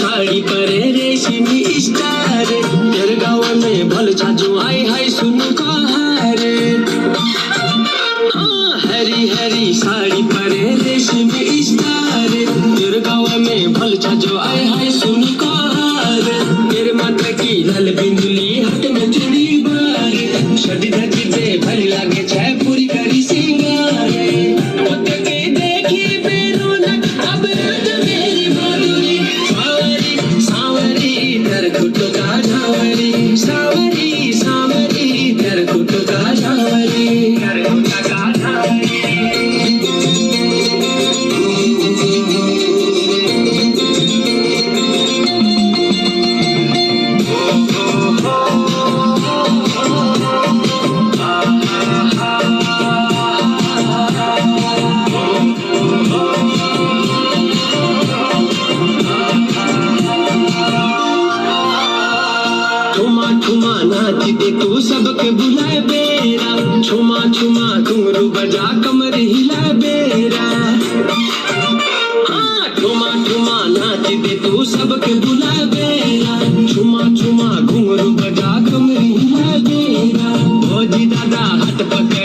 साड़ी परे रेशमी स्टार तेरे गाँव में भल छाजू आई हाय सुन कहारे हाँ हरी हरी साड़ी परे रेशमी स्टार तेरे गाँव में भल छाजू आई हाय सुन कहारे तेरे माता की लाल बिंदुली हाथ में चूड़ी बार सड़ी धजी पे भरी लागे छाय पूरी करी सिंगारे सावरी सावरी तेरे कुटो का झावरी तेरे कुटा का झावरी ठुमा ठुमा नाची दे तू सबके बुलाए बेरा छुमा छुमा घुंघरू बजा कमर हिला बेरा हाँ ठुमा ठुमा नाची दे तू सबके बुलाए बेरा छुमा छुमा घुंघरू बजा कमर हिला बेरा भौजी दादा हाथ पकड़